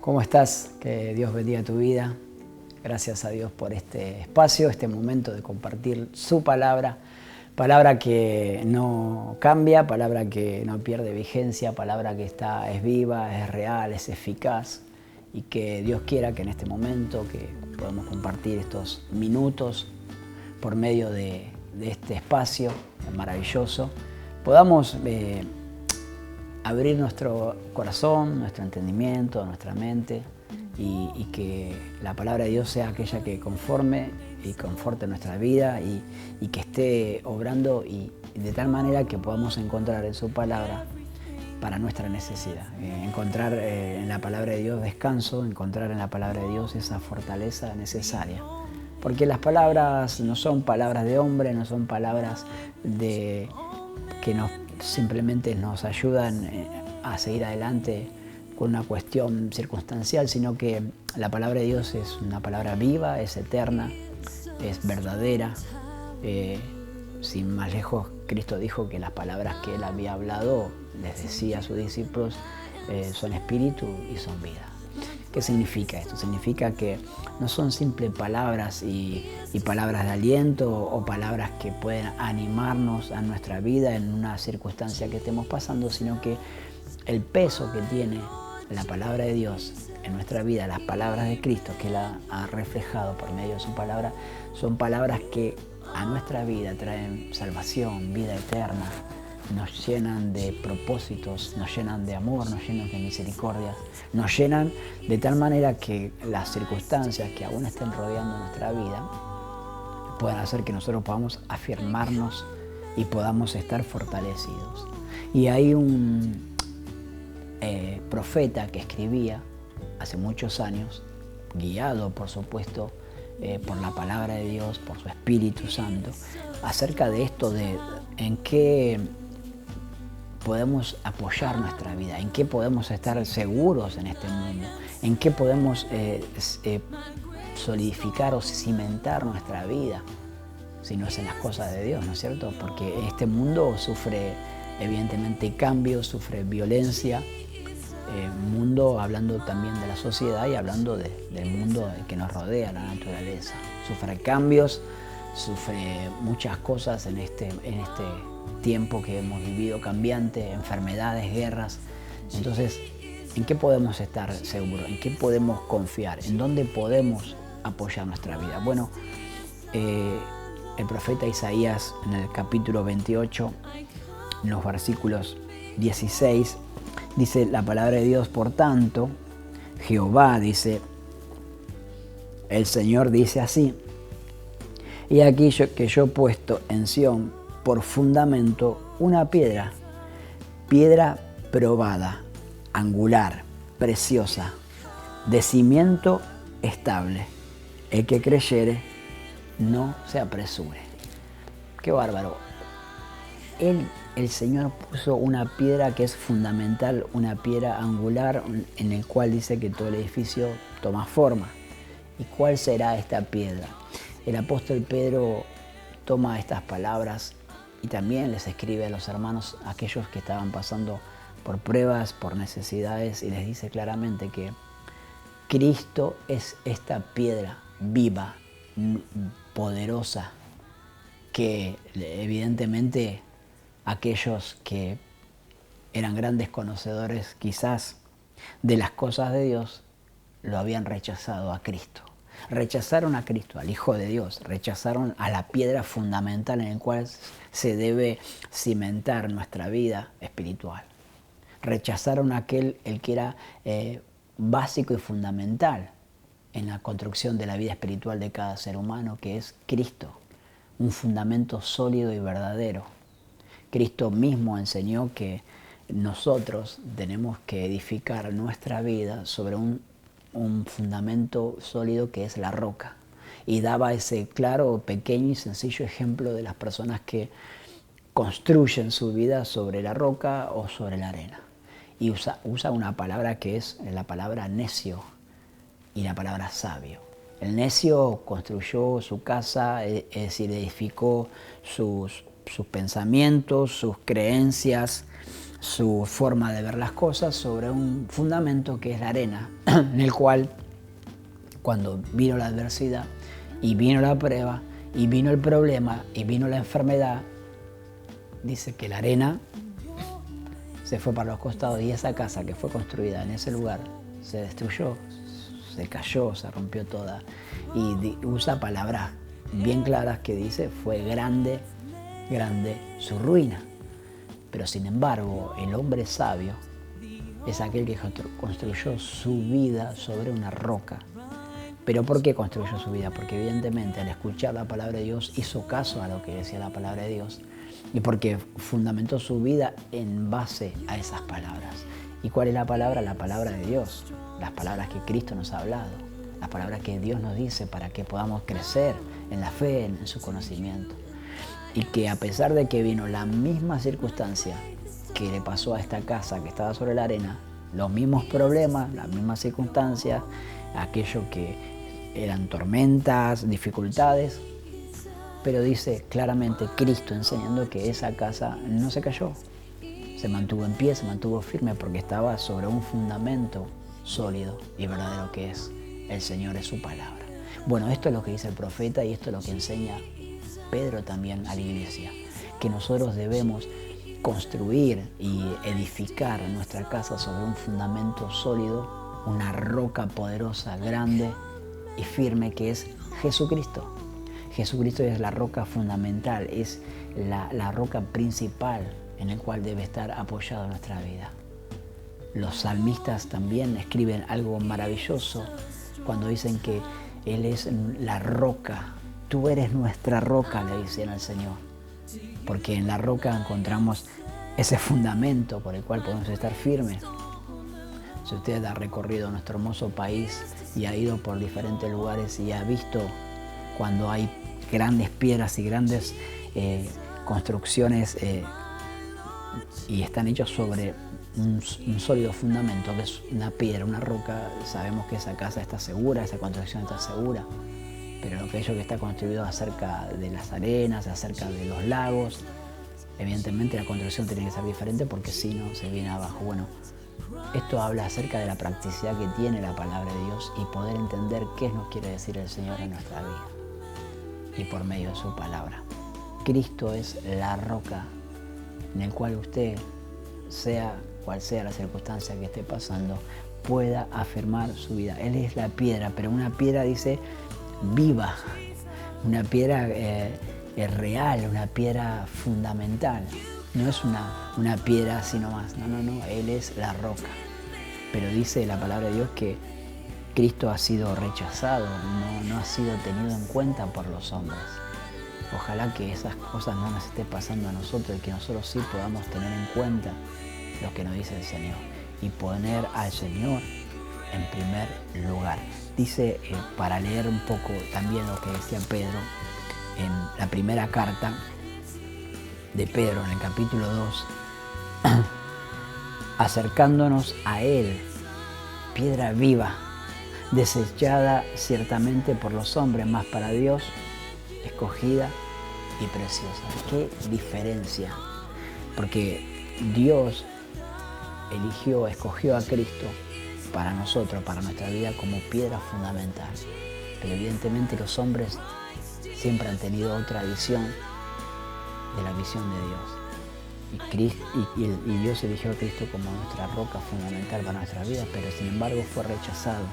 ¿Cómo estás? Que Dios bendiga tu vida. Gracias a Dios por este espacio, este momento de compartir su palabra. Palabra que no cambia, palabra que no pierde vigencia, palabra que es viva, es real, es eficaz. Y que Dios quiera que en este momento que podamos compartir estos minutos por medio de este espacio maravilloso, podamos abrir nuestro corazón, nuestro entendimiento, nuestra mente y que la palabra de Dios sea aquella que conforme y conforte nuestra vida y que esté obrando y de tal manera que podamos encontrar en su palabra para nuestra necesidad. Encontrar en la palabra de Dios descanso, encontrar en la palabra de Dios esa fortaleza necesaria. Porque las palabras no son palabras de hombre, no son palabras que simplemente nos ayudan a seguir adelante con una cuestión circunstancial, sino que la palabra de Dios es una palabra viva, es eterna, es verdadera. Sin más lejos, Cristo dijo que las palabras que Él había hablado, les decía a sus discípulos, son espíritu y son vida. ¿Qué significa esto? Significa que no son simples palabras y palabras de aliento o palabras que pueden animarnos a nuestra vida en una circunstancia que estemos pasando, sino que el peso que tiene la palabra de Dios en nuestra vida, las palabras de Cristo que Él ha reflejado por medio de su palabra, son palabras que a nuestra vida traen salvación, vida eterna, nos llenan de propósitos, nos llenan de amor, nos llenan de misericordia, nos llenan de tal manera que las circunstancias que aún estén rodeando nuestra vida puedan hacer que nosotros podamos afirmarnos y podamos estar fortalecidos. Y hay un profeta que escribía hace muchos años, guiado por supuesto por la palabra de Dios, por su Espíritu Santo, acerca de esto de en qué podemos apoyar nuestra vida, en qué podemos estar seguros en este mundo, en qué podemos solidificar o cimentar nuestra vida, si no es en las cosas de Dios, ¿no es cierto? Porque este mundo sufre evidentemente cambios, sufre violencia, mundo hablando también de la sociedad y hablando del mundo que nos rodea, la naturaleza. Sufre cambios, sufre muchas cosas en este tiempo que hemos vivido cambiante, enfermedades, guerras. Entonces, ¿en qué podemos estar seguros? ¿En qué podemos confiar? ¿En dónde podemos apoyar nuestra vida? Bueno, el profeta Isaías en el capítulo 28, en los versículos 16, dice la palabra de Dios: por tanto, Jehová dice, el Señor dice así: y aquí que yo he puesto en Sión por fundamento una piedra probada, angular, preciosa, de cimiento estable. El que creyere, no se apresure. Qué bárbaro. El Señor puso una piedra que es fundamental, una piedra angular en el cual dice que todo el edificio toma forma. ¿Y cuál será esta piedra? El apóstol Pedro toma estas palabras y también les escribe a los hermanos, aquellos que estaban pasando por pruebas, por necesidades, y les dice claramente que Cristo es esta piedra viva, poderosa, que evidentemente aquellos que eran grandes conocedores quizás de las cosas de Dios lo habían rechazado a Cristo. Rechazaron a Cristo, al Hijo de Dios, rechazaron a la piedra fundamental en la cual se debe cimentar nuestra vida espiritual. Rechazaron a el que era básico y fundamental en la construcción de la vida espiritual de cada ser humano, que es Cristo, un fundamento sólido y verdadero. Cristo mismo enseñó que nosotros tenemos que edificar nuestra vida sobre un fundamento sólido que es la roca. Y daba ese claro, pequeño y sencillo ejemplo de las personas que construyen su vida sobre la roca o sobre la arena. Y usa una palabra que es la palabra necio y la palabra sabio. El necio construyó su casa, es decir, edificó sus pensamientos, sus creencias su forma de ver las cosas sobre un fundamento que es la arena, en el cual cuando vino la adversidad y vino la prueba y vino el problema y vino la enfermedad, dice que la arena se fue para los costados y esa casa que fue construida en ese lugar se destruyó, se cayó, se rompió toda. Y usa palabras bien claras que dice, fue grande, grande su ruina. Pero sin embargo, el hombre sabio es aquel que construyó su vida sobre una roca. ¿Pero por qué construyó su vida? Porque evidentemente al escuchar la palabra de Dios hizo caso a lo que decía la palabra de Dios y porque fundamentó su vida en base a esas palabras. ¿Y cuál es la palabra? La palabra de Dios, las palabras que Cristo nos ha hablado, las palabras que Dios nos dice para que podamos crecer en la fe, en su conocimiento. Y que a pesar de que vino la misma circunstancia que le pasó a esta casa que estaba sobre la arena, los mismos problemas, las mismas circunstancias, aquello que eran tormentas, dificultades, pero dice claramente Cristo enseñando que esa casa no se cayó, se mantuvo en pie, se mantuvo firme porque estaba sobre un fundamento sólido y verdadero que es el Señor, es su palabra. Bueno, esto es lo que dice el profeta y esto es lo que enseña Pedro también a la iglesia, que nosotros debemos construir y edificar nuestra casa sobre un fundamento sólido, una roca poderosa, grande y firme que es Jesucristo. Jesucristo es la roca fundamental, es la roca principal en la cual debe estar apoyada nuestra vida. Los salmistas también escriben algo maravilloso cuando dicen que Él es la roca. Tú eres nuestra roca, le dicen al Señor, porque en la roca encontramos ese fundamento por el cual podemos estar firmes. Si usted ha recorrido nuestro hermoso país y ha ido por diferentes lugares y ha visto cuando hay grandes piedras y grandes construcciones y están hechos sobre un sólido fundamento, que es una piedra, una roca, sabemos que esa casa está segura, esa construcción está segura. Pero aquello que está construido acerca de las arenas, acerca de los lagos, evidentemente la construcción tiene que ser diferente porque si no se viene abajo. Bueno, esto habla acerca de la practicidad que tiene la palabra de Dios y poder entender qué nos quiere decir el Señor en nuestra vida y por medio de su palabra. Cristo es la roca en el cual usted, sea cual sea la circunstancia que esté pasando, pueda afirmar su vida. Él es la piedra, pero una piedra dice viva, una piedra real, una piedra fundamental. No es una piedra así nomás, no, Él es la roca. Pero dice la palabra de Dios que Cristo ha sido rechazado, no ha sido tenido en cuenta por los hombres. Ojalá que esas cosas no nos estén pasando a nosotros y que nosotros sí podamos tener en cuenta lo que nos dice el Señor y poner al Señor en primer lugar. Dice, para leer un poco también lo que decía Pedro, en la primera carta de Pedro, en el capítulo 2, acercándonos a Él, piedra viva, desechada ciertamente por los hombres, mas para Dios, escogida y preciosa. ¡Qué diferencia! Porque Dios escogió a Cristo para nosotros, para nuestra vida, como piedra fundamental. Pero evidentemente los hombres siempre han tenido otra visión de la visión de Dios. Y Dios eligió a Cristo como nuestra roca fundamental para nuestra vida, pero sin embargo fue rechazado,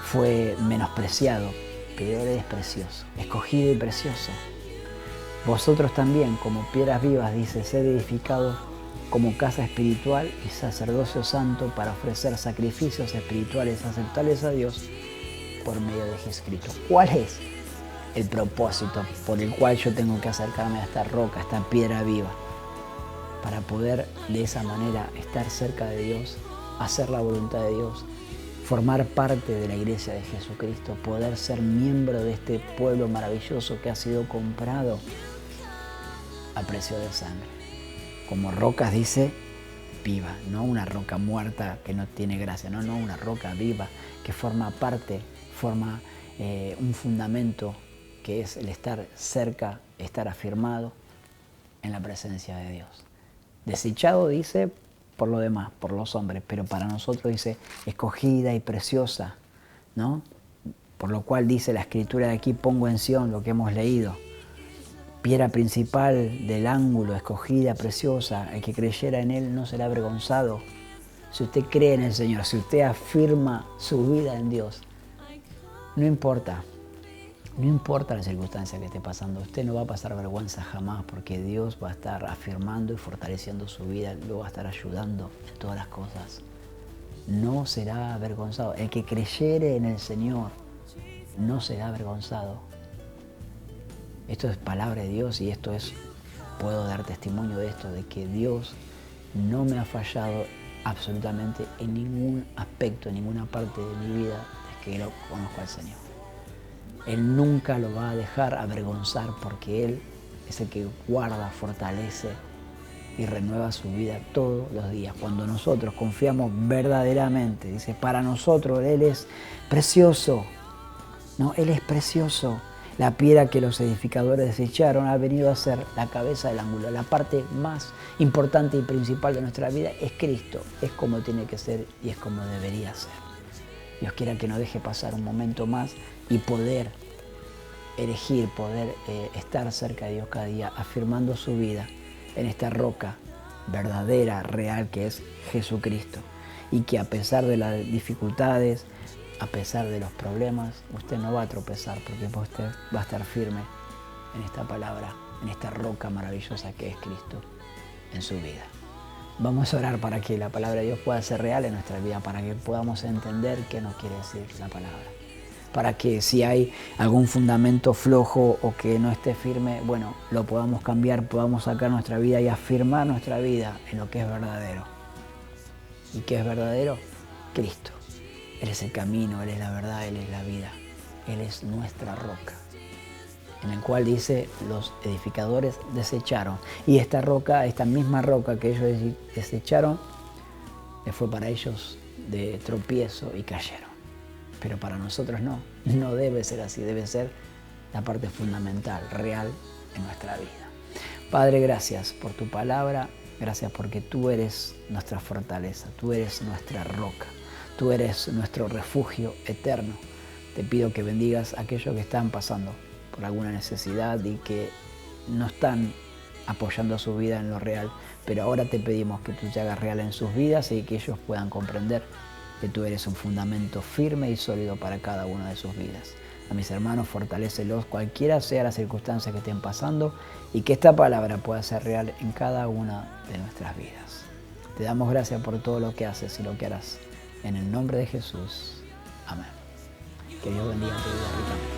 fue menospreciado, pero Él es precioso, escogido y precioso. Vosotros también, como piedras vivas, dice, sed edificados como casa espiritual y sacerdocio santo para ofrecer sacrificios espirituales aceptables a Dios por medio de Jesucristo. ¿Cuál es el propósito por el cual yo tengo que acercarme a esta roca, a esta piedra viva? Para poder de esa manera estar cerca de Dios, hacer la voluntad de Dios, formar parte de la iglesia de Jesucristo, poder ser miembro de este pueblo maravilloso que ha sido comprado a precio de sangre. Como rocas dice, viva, no una roca muerta que no tiene gracia, no, una roca viva que forma parte, forma un fundamento que es el estar cerca, estar afirmado en la presencia de Dios. Desechado dice por lo demás, por los hombres, pero para nosotros dice escogida y preciosa, ¿no? Por lo cual dice la escritura de aquí, pongo en Sión lo que hemos leído. Piedra principal del ángulo, escogida, preciosa, el que creyera en Él no será avergonzado. Si usted cree en el Señor, si usted afirma su vida en Dios, no importa la circunstancia que esté pasando, usted no va a pasar vergüenza jamás, porque Dios va a estar afirmando y fortaleciendo su vida, lo va a estar ayudando en todas las cosas. No será avergonzado. El que creyere en el Señor no será avergonzado. Esto es palabra de Dios y puedo dar testimonio de esto, de que Dios no me ha fallado absolutamente en ningún aspecto, en ninguna parte de mi vida desde que lo conozco al Señor. Él nunca lo va a dejar avergonzar porque Él es el que guarda, fortalece y renueva su vida todos los días. Cuando nosotros confiamos verdaderamente, dice, para nosotros Él es precioso. No, Él es precioso. La piedra que los edificadores desecharon ha venido a ser la cabeza del ángulo. La parte más importante y principal de nuestra vida es Cristo. Es como tiene que ser y es como debería ser. Dios quiera que no deje pasar un momento más y poder elegir, poder estar cerca de Dios cada día, afirmando su vida en esta roca verdadera, real, que es Jesucristo. Y que a pesar de las dificultades, a pesar de los problemas, usted no va a tropezar, porque usted va a estar firme en esta palabra, en esta roca maravillosa que es Cristo en su vida. Vamos a orar para que la palabra de Dios pueda ser real en nuestra vida, para que podamos entender qué nos quiere decir la palabra. Para que si hay algún fundamento flojo o que no esté firme, bueno, lo podamos cambiar, podamos sacar nuestra vida y afirmar nuestra vida en lo que es verdadero. ¿Y qué es verdadero? Cristo. Él es el camino, Él es la verdad, Él es la vida. Él es nuestra roca, en el cual dice, los edificadores desecharon. Y esta roca, esta misma roca que ellos desecharon, fue para ellos de tropiezo y cayeron. Pero para nosotros no debe ser así, debe ser la parte fundamental, real en nuestra vida. Padre, gracias por tu palabra, gracias porque tú eres nuestra fortaleza, tú eres nuestra roca, tú eres nuestro refugio eterno. Te pido que bendigas a aquellos que están pasando por alguna necesidad y que no están apoyando su vida en lo real, pero ahora te pedimos que tú te hagas real en sus vidas y que ellos puedan comprender que tú eres un fundamento firme y sólido para cada una de sus vidas. A mis hermanos, fortalécelos, cualquiera sea la circunstancia que estén pasando, y que esta palabra pueda ser real en cada una de nuestras vidas. Te damos gracias por todo lo que haces y lo que harás. En el nombre de Jesús. Amén. Que Dios bendiga tu vida ricamente.